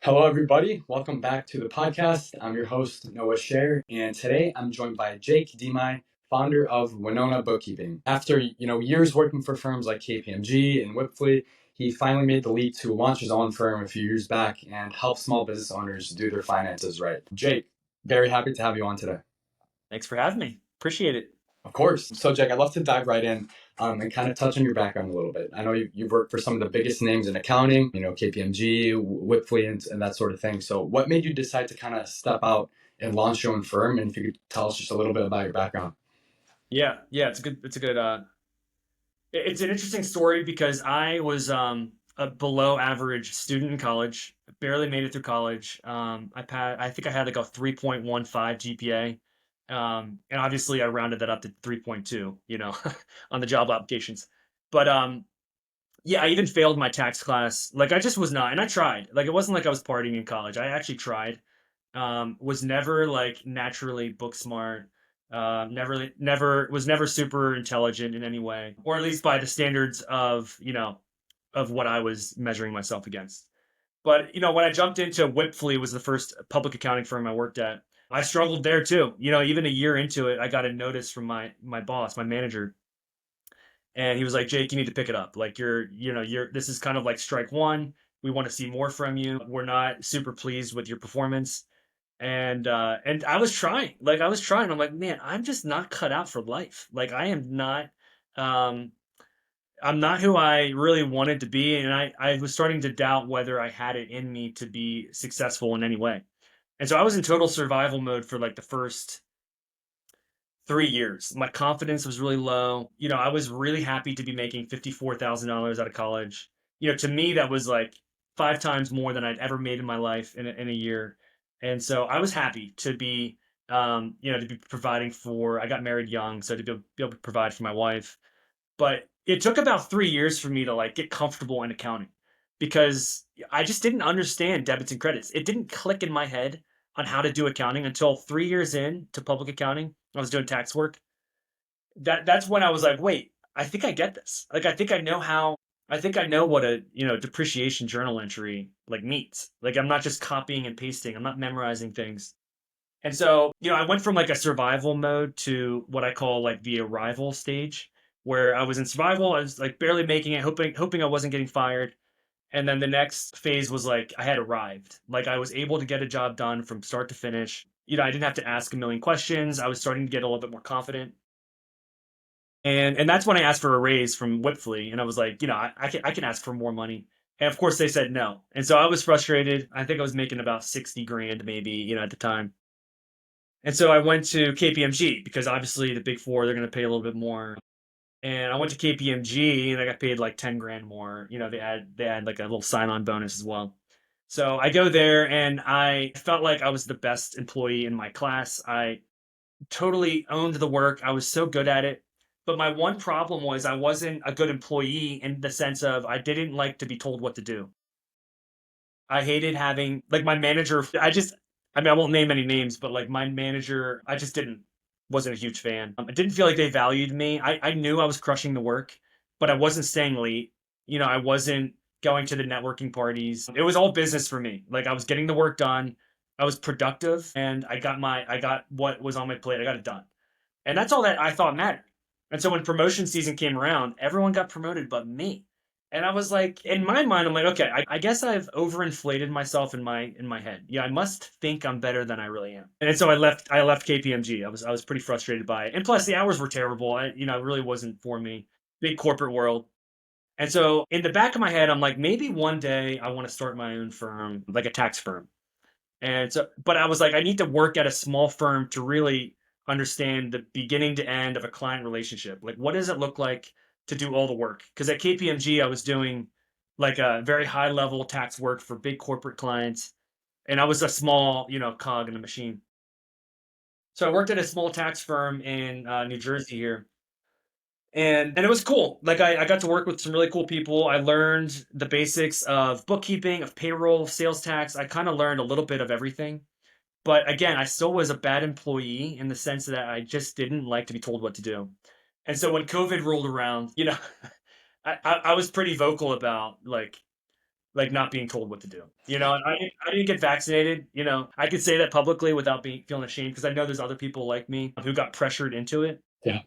Hello, everybody. Welcome back to the podcast. I'm your host, Noah Scher, and today I'm joined by Jake Demi, founder of Wenonah-Bookkeeping. After years working for firms like KPMG and Wipfli, he finally made the leap to launch his own firm a few years back and help small business owners do their finances right. Jake, very happy to have you on today. Thanks for having me. Appreciate it. Of course. So, Jake, I'd love to dive right in and kind of touch on your background a little bit. I know you've worked for some of the biggest names in accounting, KPMG, Wipfli, and that sort of thing. So, what made you decide to kind of step out and launch your own firm? And if you could tell us just a little bit about your background. Yeah, it's an interesting story because I was a below average student in college, barely made it through college. I think I had like a 3.15 GPA. And obviously I rounded that up to 3.2, on the job applications. But yeah, I even failed my tax class. Like I just was not, and I tried. Like it wasn't like I was partying in college. I actually tried. Was never like naturally book smart. Never super intelligent in any way, or at least by the standards of of what I was measuring myself against. But when I jumped into Wipfli, was the first public accounting firm I worked at. I struggled there too. Even a year into it, I got a notice from my boss, my manager, and he was like, "Jake, you need to pick it up. Like you're this is kind of like strike one. We want to see more from you. We're not super pleased with your performance." And I was trying. Like I was trying. I'm like, man, I'm just not cut out for life. Like um I'm not who I really wanted to be, and I was starting to doubt whether I had it in me to be successful in any way. And so I was in total survival mode for like the first 3 years. My confidence was really low. I was really happy to be making $54,000 out of college. To me, that was like 5 times more than I'd ever made in my life in a year. And so I was happy to be, to be providing for, I got married young, so to be able to provide for my wife. But it took about 3 years for me to like get comfortable in accounting because I just didn't understand debits and credits. It didn't click in my head on how to do accounting until 3 years in to public accounting. I was doing tax work. That's when I was like, wait, I think I get this. Like I think I know what a depreciation journal entry like means. Like I'm not just copying and pasting. I'm not memorizing things. And so, I went from like a survival mode to what I call like the arrival stage, where I was in survival. I was like barely making it, hoping I wasn't getting fired. And then the next phase was like I had arrived. Like I was able to get a job done from start to finish. I didn't have to ask a million questions. I was starting to get a little bit more confident. And that's when I asked for a raise from Wipfli, and I was like, I can ask for more money. And of course they said no. And so I was frustrated. I think I was making about 60 grand maybe, at the time. And so I went to KPMG because obviously the big four, they're going to pay a little bit more. And I went to KPMG and I got paid like 10 grand more. They had like a little sign-on bonus as well. So I go there and I felt like I was the best employee in my class. I totally owned the work. I was so good at it. But my one problem was I wasn't a good employee in the sense of I didn't like to be told what to do. I hated having like my manager. I mean, I won't name any names, but like my manager, I just wasn't a huge fan. I didn't feel like they valued me. I knew I was crushing the work, but I wasn't staying late. I wasn't going to the networking parties. It was all business for me. Like I was getting the work done. I was productive and I got what was on my plate. I got it done. And that's all that I thought mattered. And so when promotion season came around, everyone got promoted but me. And I was like, in my mind, I'm like, okay, I guess I've overinflated myself in my head. Yeah, I must think I'm better than I really am. And so I left KPMG. I was pretty frustrated by it. And plus the hours were terrible. It really wasn't for me. Big corporate world. And so in the back of my head, I'm like, maybe one day I want to start my own firm, like a tax firm. And so, but I was like, I need to work at a small firm to really understand the beginning to end of a client relationship. Like, what does it look like to do all the work? Because at KPMG, I was doing like a very high level tax work for big corporate clients, and I was a small, cog in the machine. So I worked at a small tax firm in New Jersey here, and it was cool. Like I got to work with some really cool people. I learned the basics of bookkeeping, of payroll, sales tax. I kind of learned a little bit of everything. But again, I still was a bad employee in the sense that I just didn't like to be told what to do. And so when COVID rolled around, I was pretty vocal about like like not being told what to do. And I didn't get vaccinated. I could say that publicly without being feeling ashamed because I know there's other people like me who got pressured into it. Yeah.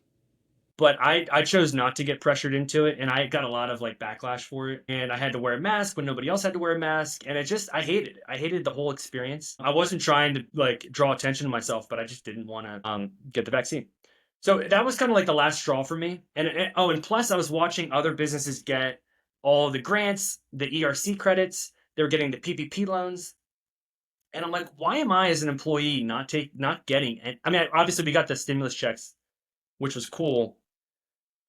But I chose not to get pressured into it, and I got a lot of like backlash for it. And I had to wear a mask when nobody else had to wear a mask, and I hated it. I hated the whole experience. I wasn't trying to like draw attention to myself, but I just didn't want to get the vaccine. So that was kind of like the last straw for me. Oh, and plus I was watching other businesses get all the grants, the ERC credits. They were getting the PPP loans, and I'm like, why am I as an employee not getting? And I mean, obviously we got the stimulus checks, which was cool,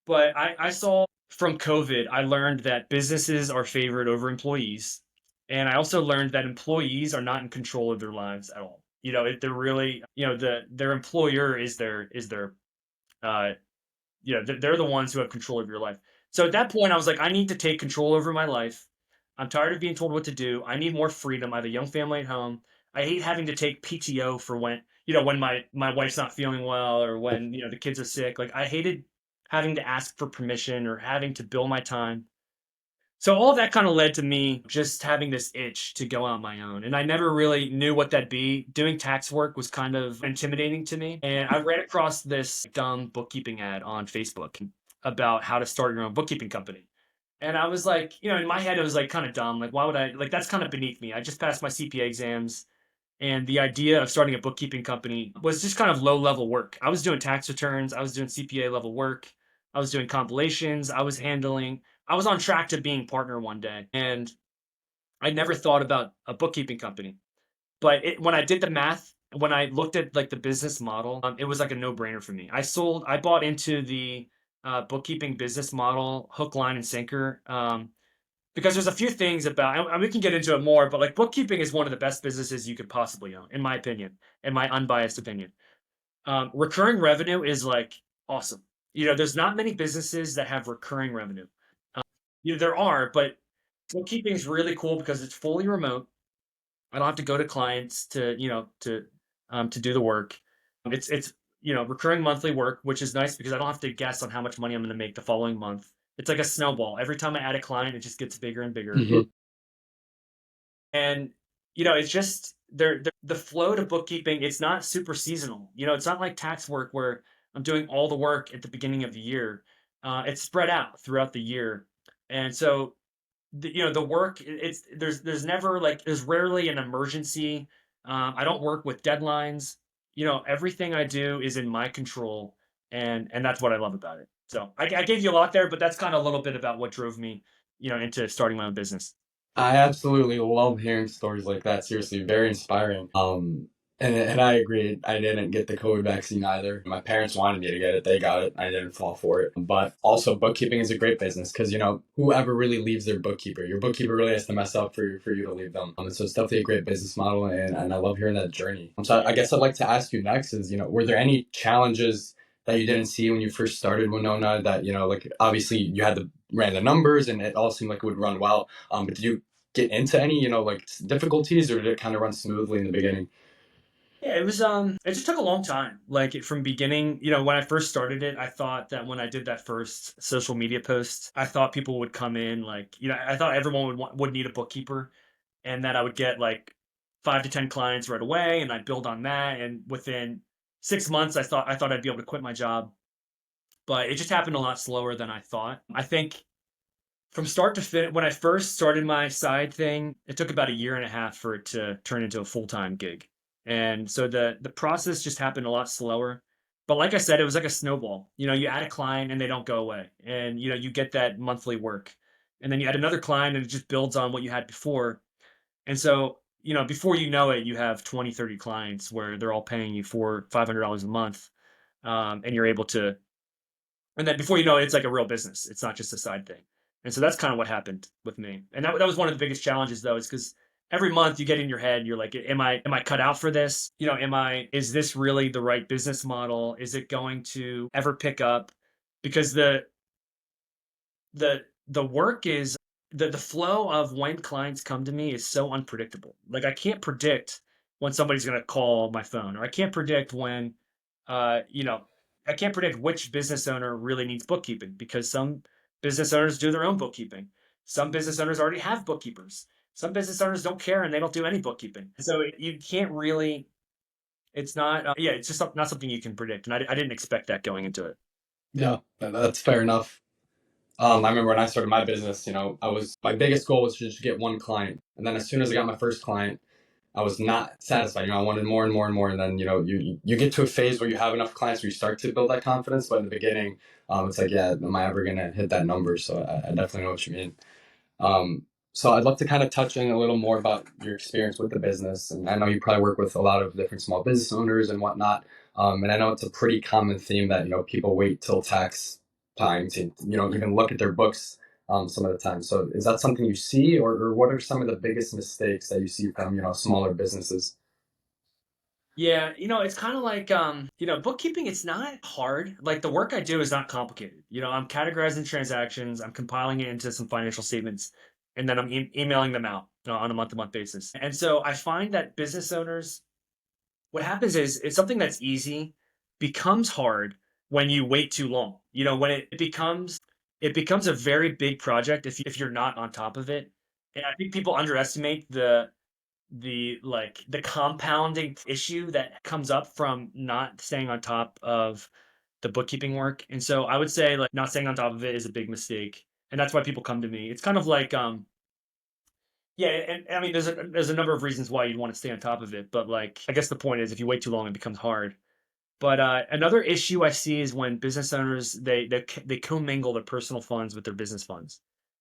but I saw from COVID, I learned that businesses are favored over employees. And I also learned that employees are not in control of their lives at all. They're really, their employer is their uh, they're the ones who have control of your life. So at that point, I was like, I need to take control over my life. I'm tired of being told what to do. I need more freedom. I have a young family at home. I hate having to take PTO for when my wife's not feeling well or when, the kids are sick. Like I hated having to ask for permission or having to bill my time. So all that kind of led to me just having this itch to go on my own. And I never really knew what that'd be. Doing tax work was kind of intimidating to me. And I ran across this dumb bookkeeping ad on Facebook about how to start your own bookkeeping company. And I was like, in my head, it was like kind of dumb. Like, why would I, like, that's kind of beneath me. I just passed my CPA exams. And the idea of starting a bookkeeping company was just kind of low level work. I was doing tax returns, I was doing CPA level work, I was doing compilations, I was on track to being partner one day. And I never thought about a bookkeeping company. But when I did the math, when I looked at like the business model, it was like a no brainer for me. I bought into the bookkeeping business model, hook, line, and sinker. Because there's a few things about, and we can get into it more, but like bookkeeping is one of the best businesses you could possibly own, in my opinion, in my unbiased opinion. Recurring revenue is like awesome. There's not many businesses that have recurring revenue. Um, there are, but bookkeeping is really cool because it's fully remote. I don't have to go to clients to do the work. It's recurring monthly work, which is nice because I don't have to guess on how much money I'm going to make the following month. It's like a snowball. Every time I add a client, it just gets bigger and bigger. Hmm. And it's just the flow to bookkeeping, it's not super seasonal. It's not like tax work where I'm doing all the work at the beginning of the year. It's spread out throughout the year. And so the work, there's never like there's rarely an emergency. I don't work with deadlines. Everything I do is in my control, and that's what I love about it. So I gave you a lot there, but that's kind of a little bit about what drove me into starting my own business. I absolutely love hearing stories like that. Seriously, very inspiring. And I agree. I didn't get the COVID vaccine either. My parents wanted me to get it. They got it. I didn't fall for it. But also, bookkeeping is a great business because whoever really leaves their bookkeeper, your bookkeeper really has to mess up for you to leave them. So it's definitely a great business model, and I love hearing that journey. So I guess I'd like to ask you next is were there any challenges that you didn't see when you first started Winona that like obviously you had the ran the numbers and it all seemed like it would run well. But did you get into any, like difficulties, or did it kind of run smoothly in the beginning? Yeah, it just took a long time. Like from beginning, when I first started it, I thought that when I did that first social media post, I thought people would come in like, I thought everyone would need a bookkeeper and that I would get like 5 to 10 clients right away and I'd build on that. And within 6 months, I thought I'd be able to quit my job, but it just happened a lot slower than I thought. I think from start to finish, when I first started my side thing, it took about a year and a half for it to turn into a full-time gig. And so the process just happened a lot slower. But like I said, it was like a snowball. You add a client and they don't go away. And you get that monthly work. And then you add another client and it just builds on what you had before. And so, before you know it, you have 20, 30 clients where they're all paying you $500 a month. And you're able to, and then before you know it, it's like a real business. It's not just a side thing. And so that's kind of what happened with me. And that was one of the biggest challenges though, is because every month you get in your head, you're like, am I cut out for this? Is this really the right business model? Is it going to ever pick up? Because the work is the flow of when clients come to me is so unpredictable. Like I can't predict when somebody's going to call my phone, or I can't predict when uh you know I can't predict which business owner really needs bookkeeping because some business owners do their own bookkeeping. Some business owners already have bookkeepers. Some business owners don't care and they don't do any bookkeeping. So you can't really, it's not, yeah, it's just not something you can predict. And I didn't expect that going into it. Yeah, that's fair enough. I remember when I started my business, my biggest goal was to just get one client. And then as soon as I got my first client, I was not satisfied. I wanted more and more and more. And then, you get to a phase where you have enough clients where you start to build that confidence. But in the beginning, it's like, yeah, am I ever going to hit that number? So I definitely know what you mean. Um, so I'd love to kind of touch on a little more about your experience with the business. And I know you probably work with a lot of different small business owners and whatnot. And I know it's a pretty common theme that, people wait till tax time to, even look at their books some of the time. So is that something you see, or what are some of the biggest mistakes that you see from, smaller businesses? Yeah, it's kind of like bookkeeping, it's not hard. Like the work I do is not complicated. I'm categorizing transactions, I'm compiling it into some financial statements, and then I'm emailing them out on a month-to-month basis. And so I find that business owners, what happens is it's something that's easy becomes hard when you wait too long. When it becomes a very big project if you're not on top of it. And I think people underestimate the compounding issue that comes up from not staying on top of the bookkeeping work. And so I would say like not staying on top of it is a big mistake. And that's why people come to me. It's kind of like yeah, and I mean there's a number of reasons why you'd want to stay on top of it, but like I guess the point is if you wait too long it becomes hard. But another issue I see is when business owners they commingle their personal funds with their business funds.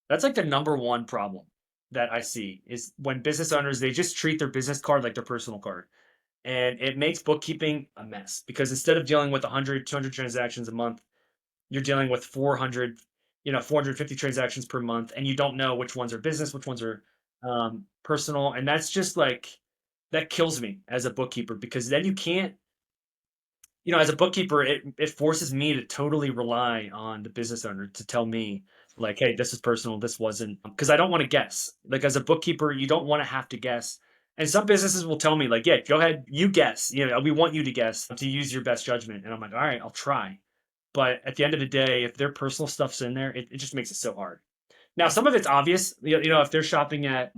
That's like the number one problem that I see is when business owners they just treat their business card like their personal card, and it makes bookkeeping a mess because instead of dealing with 100, 200 transactions a month, you're dealing with 400, 450 transactions per month, and you don't know which ones are business, which ones are personal, and that's just like that kills me as a bookkeeper because then you can't as a bookkeeper, it forces me to totally rely on the business owner to tell me, like, hey, this is personal, this wasn't, because I don't want to guess. Like as a bookkeeper, you don't want to have to guess. And some businesses will tell me, like, yeah, go ahead, you guess. We want you to guess to use your best judgment. And I'm like, all right, I'll try. But at the end of the day, if their personal stuff's in there, it just makes it so hard. Now, some of it's obvious. If they're shopping at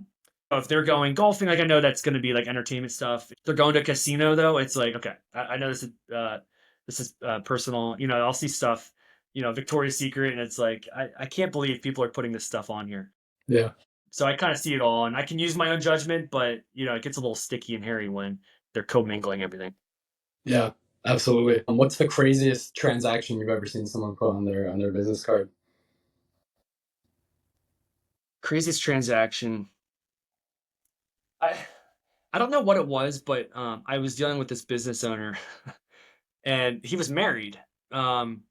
if they're going golfing, like I know that's going to be like entertainment stuff. If they're going to a casino though, it's like okay, I know this is personal. I'll see stuff, Victoria's Secret, and it's like I can't believe people are putting this stuff on here. Yeah. So I kind of see it all, and I can use my own judgment, but it gets a little sticky and hairy when they're commingling everything. Yeah, absolutely. What's the craziest transaction you've ever seen someone put on their business card? Craziest transaction. I I don't know what it was, but I was dealing with this business owner, and he was married. Um,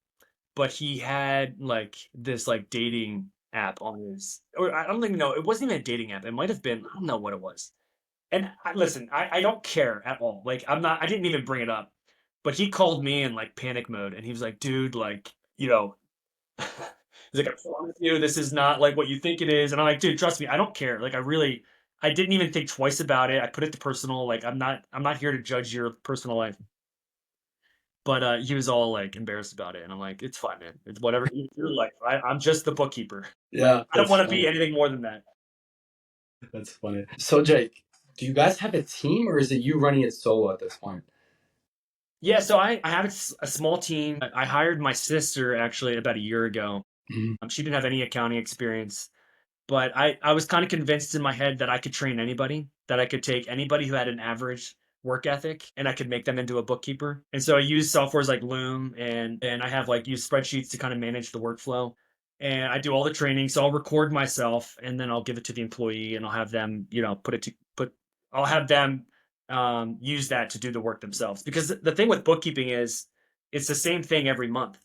but he had like this like dating app on his or I don't even know, it wasn't even a dating app. It might have been, I don't know what it was. And listen, I don't care at all. Like I didn't even bring it up. But he called me in like panic mode and he was like, dude, like, he's like, I promise you this is not like what you think it is. And I'm like, dude, trust me, I don't care. Like I didn't even think twice about it. I put it to personal. Like I'm not here to judge your personal life. But, he was all, like, embarrassed about it, and I'm like, "It's fine, man. It's whatever your life. I'm just the bookkeeper. Yeah, I don't that's wanna be funny. anything more than that." That's funny. So Jake, do you guys have a team, or is it you running it solo at this point? Yeah, so I have a small team. I hired my sister actually about a year ago. Mhm. She didn't have any accounting experience, but I was kinda convinced in my head that I could train anybody, that I could take anybody who had an average work ethic, and I could make them into a bookkeeper. And so I use softwares like Loom, and I have, like, use spreadsheets to kinda manage the workflow, and I do all the training, so I'll record myself, and then I'll give it to the employee, and I'll have them, I'll have them, use that to do the work themselves. Because the thing with bookkeeping is, it's the same thing every month,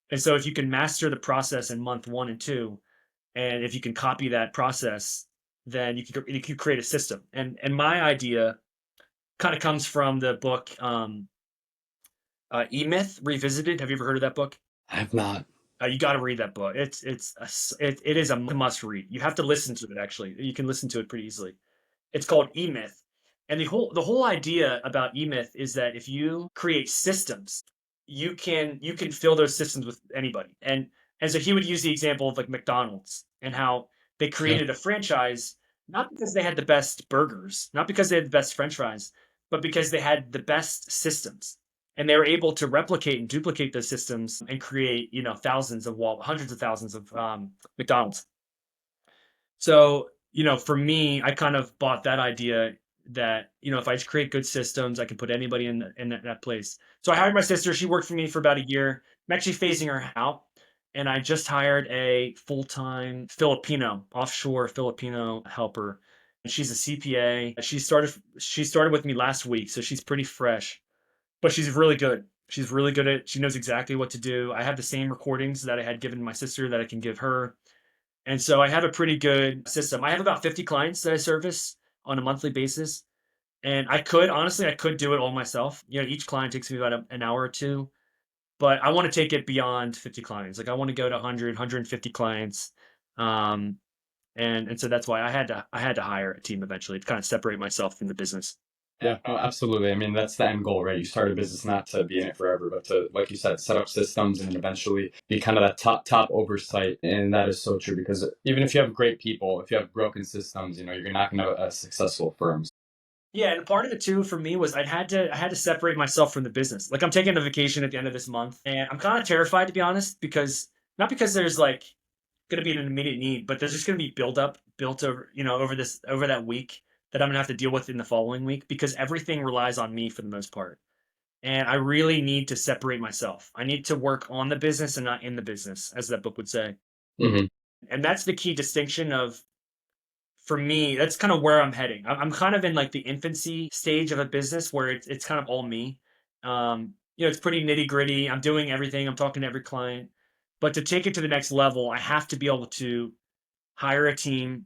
and so if you can master the process in month 1 and 2, and if you can copy that process, then you can create a system. And my idea kind of comes from the book E-Myth Revisited. Have you ever heard of that book? I have not. You got to read that book. It is a must read. You have to listen to it actually. You can listen to it pretty easily. It's called E-Myth. And the whole idea about E-Myth is that if you create systems, you can fill those systems with anybody. And so he would use the example of like McDonald's and how They created a franchise not because they had the best burgers, not because they had the best French fries, but because they had the best systems. And they were able to replicate and duplicate those systems and create, thousands of hundreds of thousands of McDonald's. So, for me, I kind of bought that idea that, if I just create good systems, I can put anybody in that place. So I hired my sister. She worked for me for about a year. I'm actually phasing her out. And I just hired a full-time Filipino, offshore Filipino helper. And she's a CPA. She started with me last week, so she's pretty fresh, but she's really good. She's really good she knows exactly what to do. I have the same recordings that I had given my sister that I can give her. And so I have a pretty good system. I have about 50 clients that I service on a monthly basis. And honestly, I could do it all myself. Each client takes me about an hour or two, but I want to take it beyond 50 clients. Like I want to go to 100, 150 clients. Um, and so that's why I had to hire a team eventually to kind of separate myself from the business. Yeah, no, absolutely. I mean, that's the end goal, right? You start a business not to be in it forever, but to, like you said, set up systems and eventually be kind of that top oversight. And that is so true because even if you have great people, if you have broken systems, you're not going to have a successful firm. Yeah, and part of it too for me was I had to separate myself from the business. Like I'm taking a vacation at the end of this month, and I'm kind of terrified to be honest, because not because there's like going to be an immediate need, but there's just going to be built over over that week that I'm going to have to deal with in the following week because everything relies on me for the most part. And I really need to separate myself. I need to work on the business and not in the business, as that book would say. Hmm. And that's the key distinction of for me, that's kind of where I'm heading. I'm kind of in like the infancy stage of a business where it's kind of all me. It's pretty nitty gritty. I'm doing everything. I'm talking to every client. But to take it to the next level, I have to be able to hire a team,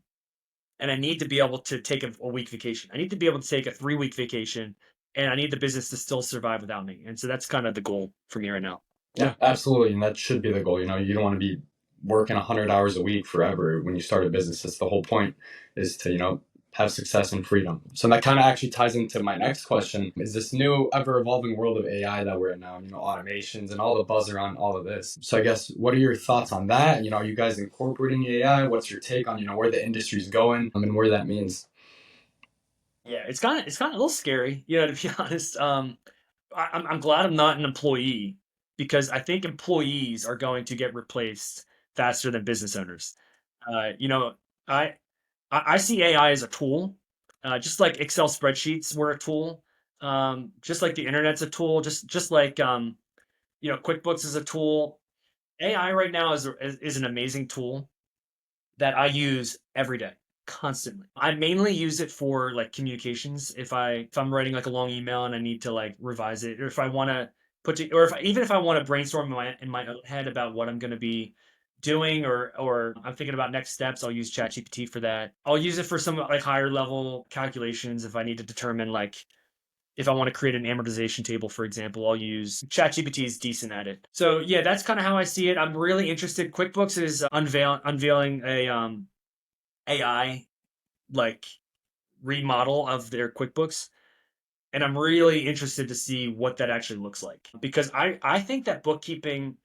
and I need to be able to take a week vacation. I need to be able to take a 3-week vacation, and I need the business to still survive without me. And so that's kind of the goal for me right now. Yeah, absolutely. And that should be the goal. You don't want to be working 100 hours a week forever when you start a business. That's the whole point is to, have success and freedom. So that kind of actually ties into my next question is this new ever evolving world of AI that we're in now, automations and all the buzz around all of this. So I guess, what are your thoughts on that? Are you guys incorporating AI? What's your take on, where the industry's going and where that means? Yeah, it's kind of a little scary, to be honest. I'm glad I'm not an employee because I think employees are going to get replaced faster than business owners. I I see AI as a tool, just like Excel spreadsheets were a tool, just like the internet's a tool, just like QuickBooks is a tool. AI right now is an amazing tool that I use every day, constantly. I mainly use it for like communications. If I'm writing like a long email and I need to like revise it, or if I want to or even if I want to brainstorm in my own head about what I'm going to be doing, or I'm thinking about next steps, I'll use ChatGPT for that. I'll use it for some like higher level calculations if I need to determine like if I want to create an amortization table, for example, I'll use ChatGPT is decent at it. So yeah, that's kind of how I see it. I'm really interested. QuickBooks is unveiling a AI like remodel of their QuickBooks, and I'm really interested to see what that actually looks like because I think that bookkeeping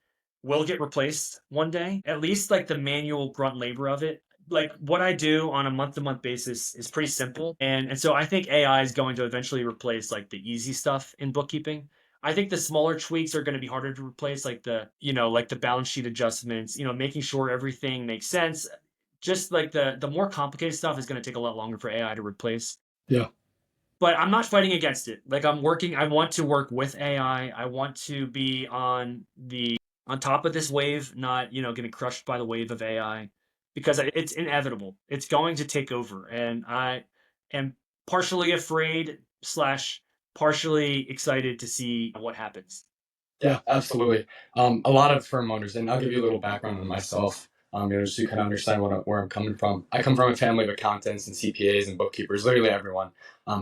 will get replaced one day. At least like the manual grunt labor of it. Like what I do on a month to month basis is pretty simple. And so I think AI is going to eventually replace like the easy stuff in bookkeeping. I think the smaller tweaks are going to be harder to replace, like the balance sheet adjustments, making sure everything makes sense. Just like the more complicated stuff is going to take a lot longer for AI to replace. Yeah. But I'm not fighting against it. Like I want to work with AI. I want to be on top of this wave, not, getting crushed by the wave of AI because it's inevitable. It's going to take over. And I am partially afraid slash partially excited to see what happens. Yeah, absolutely. A lot of firm owners, and I'll give you a little background on myself, just so you can understand where I'm coming from. I come from a family of accountants and CPAs and bookkeepers, literally everyone.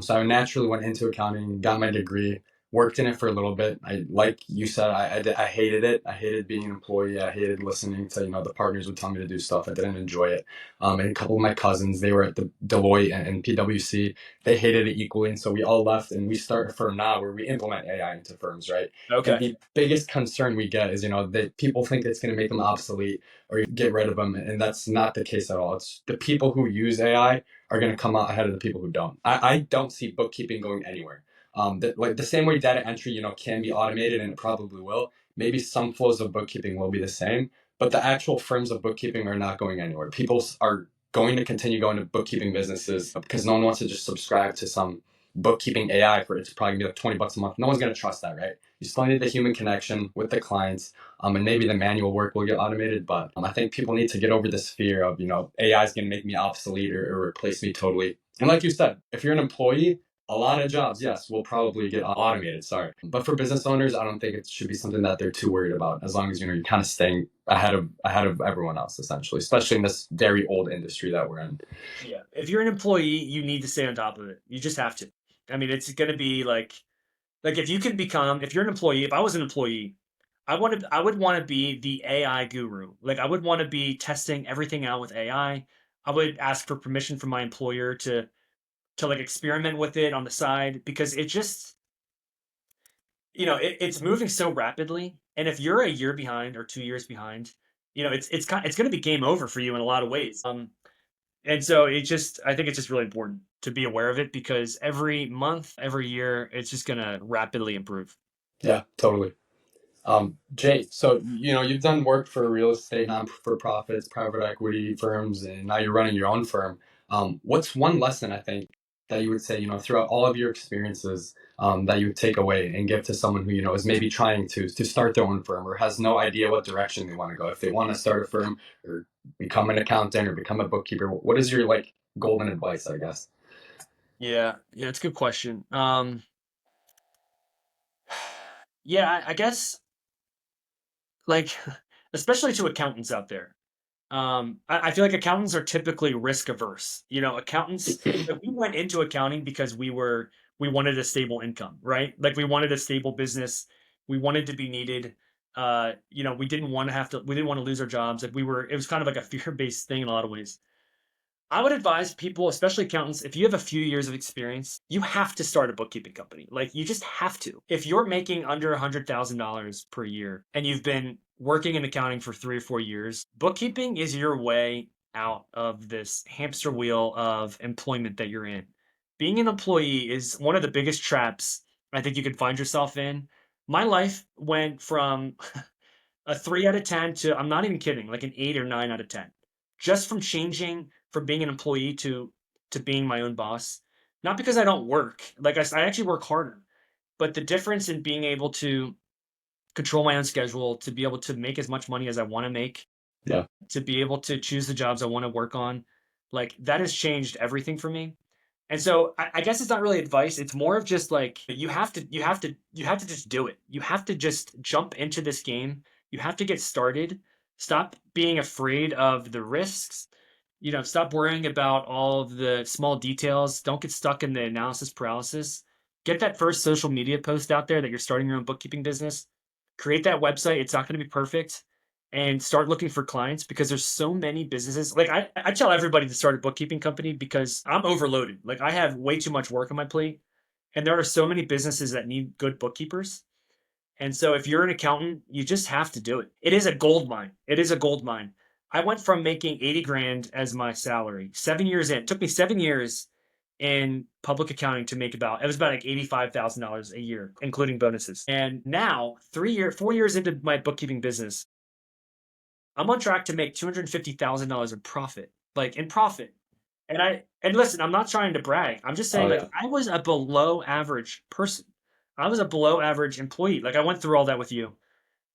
So I naturally went into accounting, got my degree, worked in it for a little bit. I, like you said, I hated it. I hated being an employee. I hated listening to, the partners would tell me to do stuff. I didn't enjoy it. And a couple of my cousins, they were at the Deloitte and PwC. They hated it equally. And so we all left and we start a firm now where we implement AI into firms, right? And Okay. the biggest concern we get is, that people think it's going to make them obsolete or get rid of them. And that's not the case at all. It's the people who use AI are going to come out ahead of the people who don't. I don't see bookkeeping going anywhere. Like the same way data entry, can be automated and it probably will. Maybe some flows of bookkeeping will be the same, but the actual firms of bookkeeping are not going anywhere. People are going to continue going to bookkeeping businesses because no one wants to just subscribe to some bookkeeping AI for it's probably gonna be like $20 a month. No one's going to trust that, right? You still need the human connection with the clients, and maybe the manual work will get automated. But I think people need to get over this fear of AI is going to make me obsolete or replace me totally. And like you said, if you're an employee, a lot of jobs, yes, will probably get automated. Sorry, but for business owners, I don't think it should be something that they're too worried about. As long as you're kind of staying ahead of everyone else, essentially, especially in this very old industry that we're in. Yeah. If you're an employee, you need to stay on top of it. You just have to. I mean, it's going to be like if you can become, if you're an employee, if I was an employee, I would want to be the AI guru. Like I would want to be testing everything out with AI. I would ask for permission from my employer to like experiment with it on the side because it just, it's moving so rapidly. And if you're a year behind or 2 years behind, it's going to be game over for you in a lot of ways. And so I think it's just really important to be aware of it because every month, every year, it's just going to rapidly improve. Yeah, totally. Jay, so you've done work for real estate, non for profits, private equity firms, and now you're running your own firm. What's one lesson I think that you would say, throughout all of your experiences, that you would take away and give to someone who is maybe trying to start their own firm or has no idea what direction they want to go? If they want to start a firm or become an accountant or become a bookkeeper, what is your like golden advice, I guess? Yeah, yeah, it's a good question. Yeah, I guess like especially to accountants out there. I feel like accountants are typically risk averse. Accountants like, we went into accounting because we wanted a stable income, right? Like we wanted a stable business. We wanted to be needed. We didn't want to lose our jobs. Like it was kind of like a fear-based thing in a lot of ways. I would advise people, especially accountants, if you have a few years of experience, you have to start a bookkeeping company. Like you just have to. If you're making under $100,000 per year and you've been working in accounting for 3 or 4 years, bookkeeping is your way out of this hamster wheel of employment that you're in. Being an employee is one of the biggest traps I think you could find yourself in. My life went from a 3 out of 10 to, I'm not even kidding, like an 8 or 9 out of 10. Just from changing from being an employee to being my own boss. Not because I don't work. Like I actually work harder, but the difference in being able to control my own schedule, to be able to make as much money as I want to make, Yeah. to be able to choose the jobs I want to work on, like that has changed everything for me. And so I guess it's not really advice. It's more of just like you have to just do it. You have to just jump into this game. You have to get started. Stop being afraid of the risks. Stop worrying about all of the small details. Don't get stuck in the analysis paralysis. Get that first social media post out there that you're starting your own bookkeeping business. Create that website. It's not going to be perfect and start looking for clients because there's so many businesses. Like I tell everybody to start a bookkeeping company because I'm overloaded. Like I have way too much work on my plate. And there are so many businesses that need good bookkeepers. And so if you're an accountant, you just have to do it. It is a gold mine. It is a gold mine. I went from making 80 grand as my salary 7 years in. It took me 7 years in public accounting to make it was about like $85,000 a year, including bonuses. And now 4 years into my bookkeeping business, I'm on track to make $250,000 in profit, like in profit. And listen, I'm not trying to brag. I'm just Oh saying, like, yeah. I was a below average person. I was a below average employee. Like, I went through all that with you.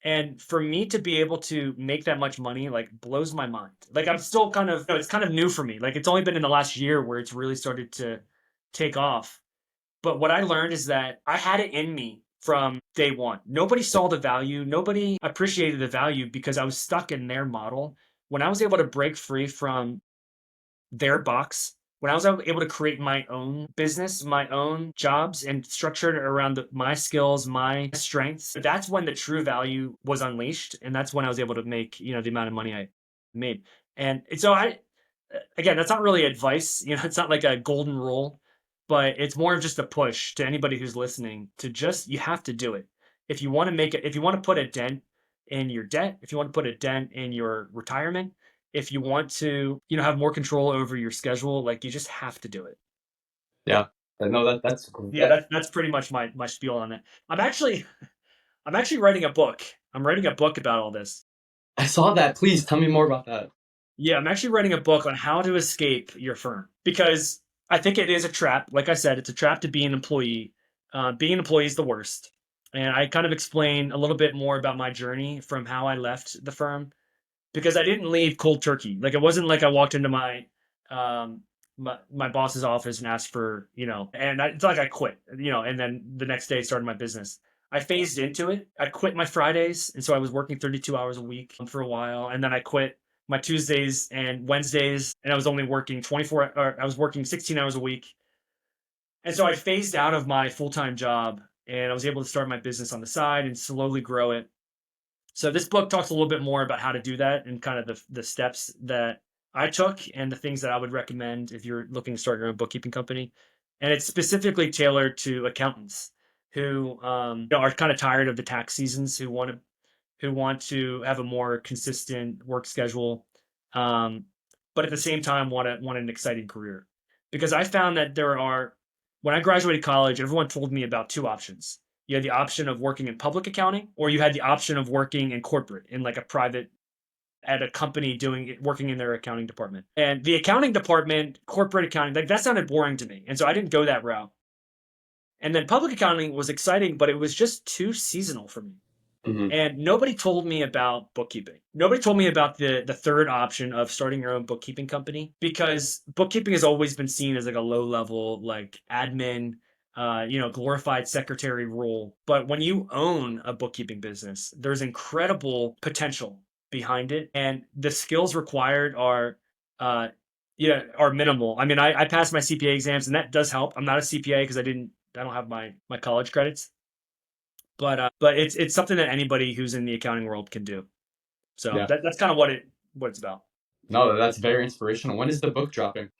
And for me to be able to make that much money, like, blows my mind. Like, I'm still it's kind of new for me. Like, it's only been in the last year where it's really started to take off. But what I learned is that I had it in me from day one. Nobody saw the value. Nobody appreciated the value because I was stuck in their model. When I was able to break free from their box when I was able to create my own business, my own jobs, and structure it around my skills, my strengths, that's when the true value was unleashed, and that's when I was able to make the amount of money I made. And so again, that's not really advice. It's not like a golden rule, but it's more of just a push to anybody who's listening to just you have to do it if you want to make it. If you want to put a dent in your debt, if you want to put a dent in your retirement, if you want to, have more control over your schedule, like you just have to do it. Yeah. No, that's Yeah, that. that's pretty much my spiel on it. I'm actually I'm actually writing a book. I'm writing a book about all this. I saw that. Please tell me more about that. Yeah, I'm actually writing a book on how to escape your firm because I think it is a trap. Like I said, it's a trap to be an employee. Being an employee is the worst. And I kind of explain a little bit more about my journey from how I left the firm because I didn't leave cold turkey. Like it wasn't like I walked into um my boss's office and asked for, it's like I quit, and then the next day started my business. I phased into it. I quit my Fridays, and so I was working 32 hours a week for a while, and then I quit my Tuesdays and Wednesdays, and I was only working 24 or I was working 16 hours a week. And so I phased out of my full-time job and I was able to start my business on the side and slowly grow it. So this book talks a little bit more about how to do that and kind of the steps that I took and the things that I would recommend if you're looking to start your own bookkeeping company. And it's specifically tailored to accountants who are kind of tired of the tax seasons, who want to have a more consistent work schedule, um, but at the same time want an exciting career. Because I found that when I graduated college, everyone told me about two options. You had the option of working in public accounting, or you had the option of working in corporate, in like a private at a company working in their accounting department. And the accounting department, corporate accounting, like that sounded boring to me, and so I didn't go that route. And then public accounting was exciting, but it was just too seasonal for me. Hmm. And nobody told me about bookkeeping. Nobody told me about the third option of starting your own bookkeeping company because bookkeeping has always been seen as like a low level, like admin, glorified secretary role. But when you own a bookkeeping business, there's incredible potential behind it, and the skills required uh, are minimal. I mean, I passed my CPA exams, and that does help. I'm not a CPA because I don't have my college credits, but it's something that anybody who's in the accounting world can do. So Yeah. that's kind of what it's about. No, that's very inspirational. When is the book dropping?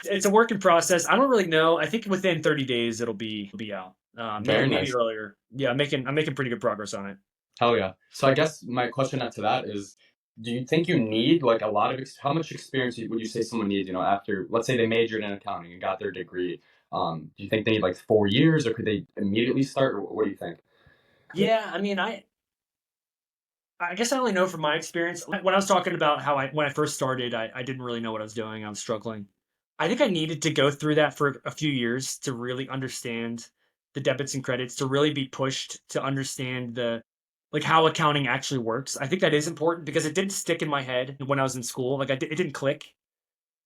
It's a work in process. I don't really know. I think within 30 days it'll be out. Maybe Very maybe nice. earlier. Yeah, I'm making pretty good progress on it. Hell yeah. So I guess my question after that is, do you think you need like a lot of how much experience would you say someone needs? After let's say they majored in accounting and got their degree, do you think they need like 4 years, or could they immediately start? Or what do you think? Yeah, I mean, I guess I only know from my experience. When I was talking about when I first started, I didn't really know what I was doing. I was struggling. I think I needed to go through that for a few years to really understand the debits and credits, to really be pushed to understand like how accounting actually works. I think that is important because it didn't stick in my head when I was in school. Like it didn't click.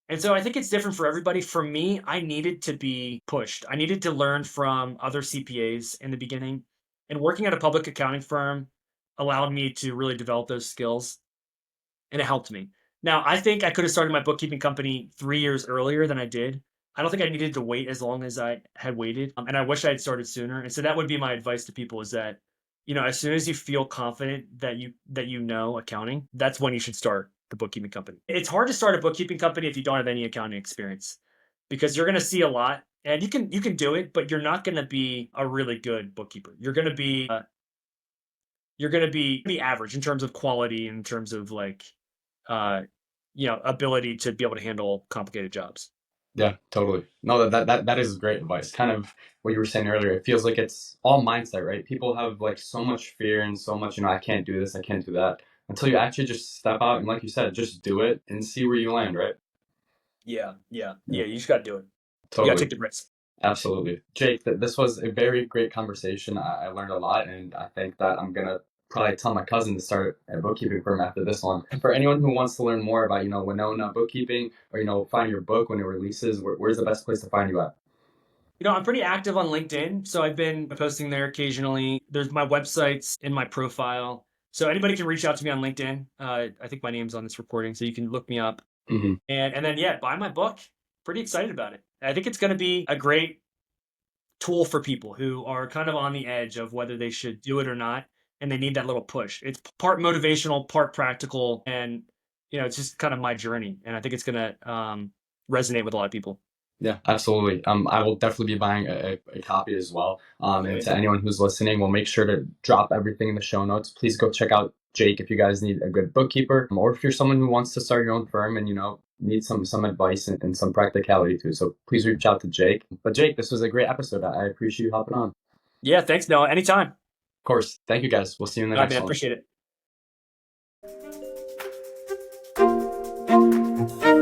And so I think it's different for everybody. For me, I needed to be pushed. I needed to learn from other CPAs in the beginning. And working at a public accounting firm allowed me to really develop those skills, and it helped me. Now, I think I could have started my bookkeeping company 3 years earlier than I did. I don't think I needed to wait as long as I had waited, and I wish I had started sooner. And so that would be my advice to people: is that as soon as you feel confident that you know accounting, that's when you should start the bookkeeping company. It's hard to start a bookkeeping company if you don't have any accounting experience because you're going to see a lot, and you can do it, but you're not going to be a really good bookkeeper. You're going to be average in terms of quality, in terms of like uh, ability to be able to handle complicated jobs. Yeah, totally. No, that is great advice. Kind of what you were saying earlier. It feels like it's all mindset, right? People have like so much fear and so much, I can't do this, I can't do that, until you actually just step out and, like you said, just do it and see where you land, right? Yeah, yeah, Yeah, yeah. You just got to do it. You got to totally. take the risk. Absolutely. Jake, this was a very great conversation. I learned a lot, and I think that I'm gonna probably tell my cousin to start a bookkeeping firm after this one. And for anyone who wants to learn more about, Winona bookkeeping, or, find your book when it releases, where's the best place to find you at? I'm pretty active on LinkedIn, so I've been posting there occasionally. There's my websites in my profile, so anybody can reach out to me on LinkedIn. I think my name's on this recording, so you can look me up. Hmm. And then yeah, buy my book. pretty excited about it. I think it's going to be a great tool for people who are kind of on the edge of whether they should do it or not, and they need that little push. It's part motivational, part practical, and it's just kind of my journey, and I think it's going to resonate with a lot of people. Yeah, absolutely. I will definitely be buying a copy as well. And to anyone who's listening, we'll make sure to drop everything in the show notes. Please go check out Jake if you guys need a good bookkeeper, or if you're someone who wants to start your own firm and need some advice and some practicality too. So please reach out to Jake. But Jake, this was a great episode. I appreciate you hopping on. Yeah, thanks, Noah. Anytime. Of course. Thank you guys. We'll see you in the All right, next man. one. Appreciate it.